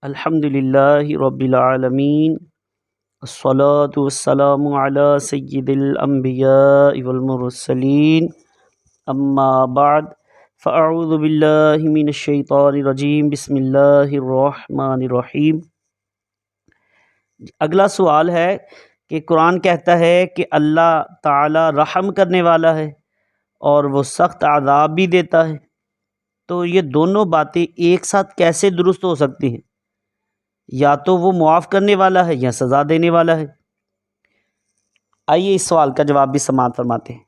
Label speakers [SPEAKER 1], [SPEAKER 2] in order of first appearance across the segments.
[SPEAKER 1] الحمد للہ رب العالمین، الصلاۃ والسلام علی سید الانبیاء والمرسلین، اما بعد فاعوذ باللہ من الشیطان الرجیم، بسم اللہ الرحمن الرحیم۔ اگلا سوال ہے کہ قرآن کہتا ہے کہ اللہ تعالی رحم کرنے والا ہے اور وہ سخت عذاب بھی دیتا ہے، تو یہ دونوں باتیں ایک ساتھ کیسے درست ہو سکتی ہیں؟ یا تو وہ معاف کرنے والا ہے یا سزا دینے والا ہے۔ آئیے اس سوال کا جواب بھی سماعت فرماتے ہیں۔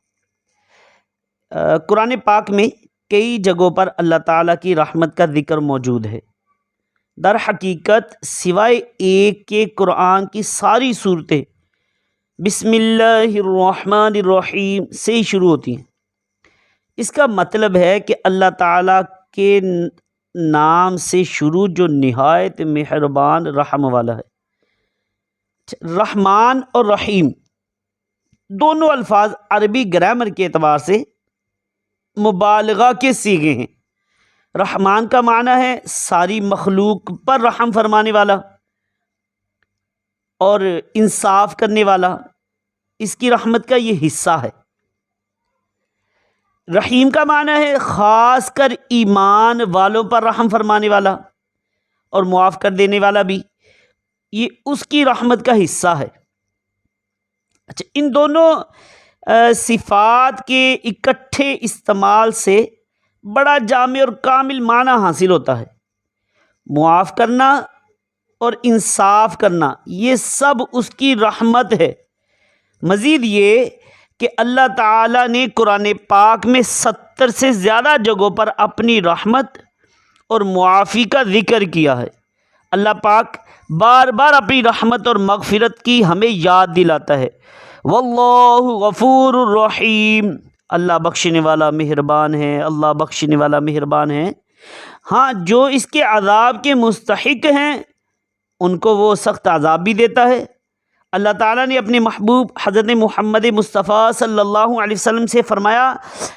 [SPEAKER 1] قرآن پاک میں کئی جگہوں پر اللہ تعالیٰ کی رحمت کا ذکر موجود ہے۔ در حقیقت سوائے ایک کے قرآن کی ساری صورتیں بسم اللہ الرحمن الرحیم سے ہی شروع ہوتی ہیں۔ اس کا مطلب ہے کہ اللہ تعالیٰ کے نام سے شروع جو نہایت مہربان رحم والا ہے۔ رحمان اور رحیم دونوں الفاظ عربی گرامر کے اعتبار سے مبالغہ کے صیغے ہیں۔ رحمان کا معنی ہے ساری مخلوق پر رحم فرمانے والا اور انصاف کرنے والا، اس کی رحمت کا یہ حصہ ہے۔ رحیم کا معنی ہے خاص کر ایمان والوں پر رحم فرمانے والا اور معاف کر دینے والا بھی، یہ اس کی رحمت کا حصہ ہے۔ اچھا، ان دونوں صفات کے اکٹھے استعمال سے بڑا جامع اور کامل معنی حاصل ہوتا ہے۔ معاف کرنا اور انصاف کرنا یہ سب اس کی رحمت ہے۔ مزید یہ کہ اللہ تعالیٰ نے قرآن پاک میں 70 سے زیادہ جگہوں پر اپنی رحمت اور معافی کا ذکر کیا ہے۔ اللہ پاک بار بار اپنی رحمت اور مغفرت کی ہمیں یاد دلاتا ہے۔ واللہ غفور الرحیم، اللہ بخشنے والا مہربان ہے، اللہ بخشنے والا مہربان ہے۔ ہاں، جو اس کے عذاب کے مستحق ہیں ان کو وہ سخت عذاب بھی دیتا ہے۔ اللہ تعالیٰ نے اپنے محبوب حضرت محمد مصطفیٰ صلی اللہ علیہ وسلم سے فرمایا،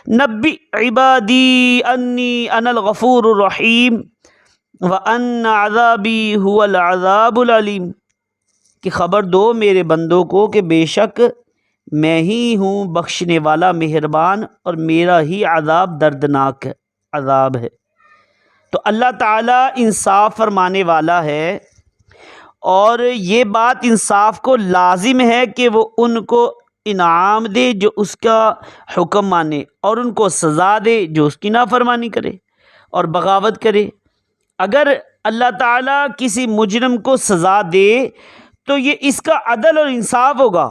[SPEAKER 1] نبی عبادی انی انا الغفور الرحیم وان عذابی هو العذاب العلیم، کہ خبر دو میرے بندوں کو کہ بے شک میں ہی ہوں بخشنے والا مہربان اور میرا ہی عذاب دردناک عذاب ہے۔ تو اللہ تعالیٰ انصاف فرمانے والا ہے، اور یہ بات انصاف کو لازم ہے کہ وہ ان کو انعام دے جو اس کا حکم مانے، اور ان کو سزا دے جو اس کی نافرمانی کرے اور بغاوت کرے۔ اگر اللہ تعالیٰ کسی مجرم کو سزا دے تو یہ اس کا عدل اور انصاف ہوگا،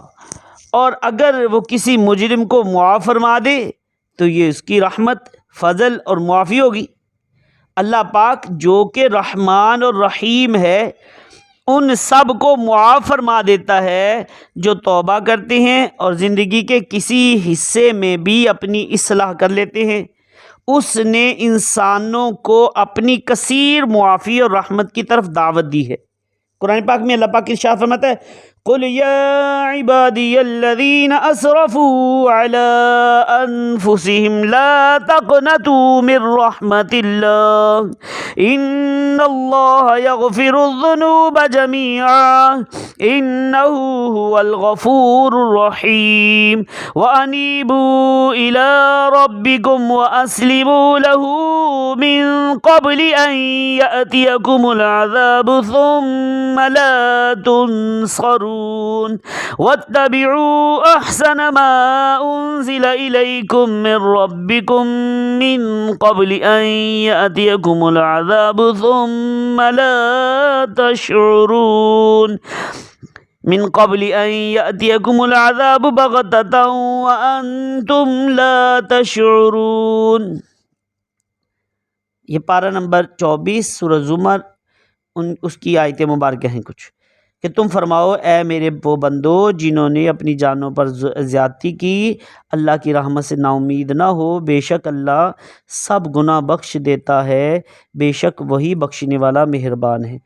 [SPEAKER 1] اور اگر وہ کسی مجرم کو معاف فرما دے تو یہ اس کی رحمت، فضل اور معافی ہوگی۔ اللہ پاک جو کہ رحمان اور رحیم ہے، ان سب کو معاف فرما دیتا ہے جو توبہ کرتے ہیں اور زندگی کے کسی حصے میں بھی اپنی اصلاح کر لیتے ہیں۔ اس نے انسانوں کو اپنی کثیر معافی اور رحمت کی طرف دعوت دی ہے۔ قرآن پاک میں اللہ پاک ارشاد فرماتا ہے، قل یا عبادی الذین اسرفوا علی انفسہم لا تقنطوا من رحمت اللہ ان اللہ یغفر الذنوب جميعا انہ هو الغفور الرحیم وانیبوا الی ربکم واسلموا له من قبل ان یأتیکم العذاب ثم لا تنصرون واتبعوا احسن ما انزل الیکم من ربکم من قبل ان یأتیکم العذاب ثم لا تشعرون من قبل ان یأتیکم العذاب بغتة وانتم لا تشعرون۔ یہ پارہ نمبر 24 سورہ زمر اس کی آیت مبارکہ ہیں کچھ، کہ تم فرماؤ اے میرے وہ بندو جنہوں نے اپنی جانوں پر زیادتی کی، اللہ کی رحمت سے نا امید نہ ہو، بے شک اللہ سب گناہ بخش دیتا ہے، بے شک وہی بخشنے والا مہربان ہے۔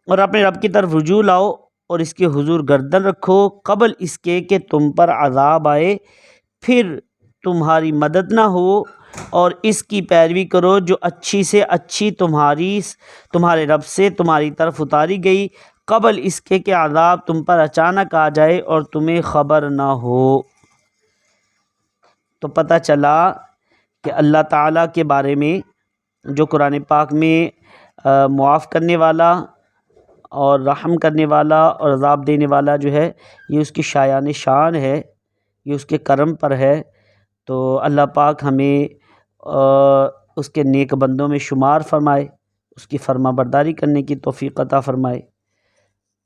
[SPEAKER 1] اور اپنے رب کی طرف رجوع لاؤ اور اس کے حضور گردن رکھو قبل اس کے کہ تم پر عذاب آئے، پھر تمہاری مدد نہ ہو اور اس کی پیروی کرو جو اچھی سے اچھی تمہارے رب سے تمہاری طرف اتاری گئی قبل اس کے کہ عذاب تم پر اچانک آ جائے اور تمہیں خبر نہ ہو۔ تو پتہ چلا کہ اللہ تعالیٰ کے بارے میں جو قرآن پاک میں معاف کرنے والا اور رحم کرنے والا اور عذاب دینے والا جو ہے یہ اس کی شایان شان ہے، یہ اس کے کرم پر ہے۔ تو اللہ پاک ہمیں اس کے نیک بندوں میں شمار فرمائے، اس کی فرما برداری کرنے کی توفیق عطا فرمائے،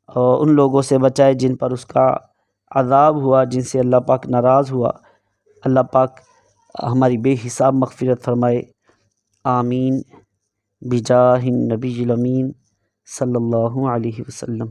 [SPEAKER 1] اور ان لوگوں سے بچائے جن پر اس کا عذاب ہوا، جن سے اللہ پاک ناراض ہوا۔ اللہ پاک ہماری بے حساب مغفرت فرمائے، آمین بجاہ النبی الامین صلی اللہ علیہ وسلم۔